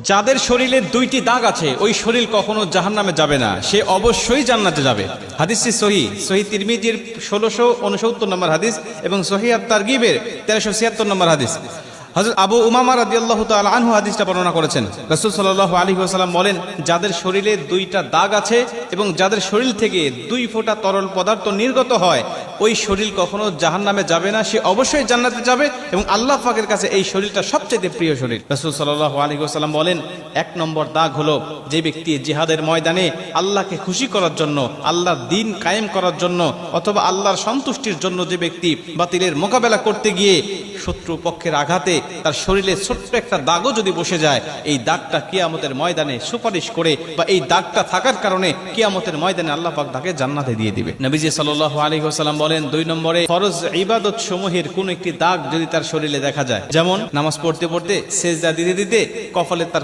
যাদের শরীরে দুইটি দাগ আছে ওই শরীর কখনো জাহান্নামে যাবে না, সে অবশ্যই জান্নাতে যাবে। হাদিসটি সহিহ তিরমিজির 1669 নম্বর হাদিস এবং সহিহ আত-তারগিবের 1376 নম্বর হাদিস। হযরত আবু উমামা রাদিয়াল্লাহু তাআলা আনহু হাদিসটা বর্ণনা করেছেন। রাসূল সাল্লাল্লাহু আলাইহি ওয়াসাল্লাম বলেন, যাদের শরীরে দুইটা দাগ আছে এবং যাদের শরীর থেকে 2 ফোঁটা তরল পদার্থ নির্গত হয় ওই শরীর কখনো জাহান্নামে যাবে না, সে অবশ্যই জান্নাতে যাবে এবং আল্লাহ পাকের কাছে এই শরীরটা সবচেয়ে প্রিয় শরীর। রাসূল সাল্লাল্লাহু আলাইহি ওয়াসাল্লাম বলেন, 1 নম্বর দাগ হলো যে ব্যক্তি জিহাদের ময়দানে আল্লাহকে খুশি করার জন্য, আল্লাহর দ্বীন কায়েম করার জন্য অথবা আল্লাহর সন্তুষ্টির জন্য যে ব্যক্তি বাতিলের মোকাবেলা করতে গিয়ে শত্রু পক্ষের আঘাতে তার শরীরে ছোট্ট একটা দাগও যদি বসে যায়, এই দাগটা কিয়ামতের ময়দানে সুপারিশ করে বা এই দাগটা থাকার কারণে কিয়ামতের ময়দানে আল্লাহ পাক তাকে জান্নাতে দিয়ে দিবে। নবীজি সাল্লাল্লাহু আলাইহি ওয়াসাল্লাম বলেন, 2 নম্বরে ফরজ ইবাদত সমূহের কোন একটি দাগ যদি তার শরীরে দেখা যায়, যেমন নামাজ পড়তে পড়তে সেজদা দিতে দিতে কপালে তার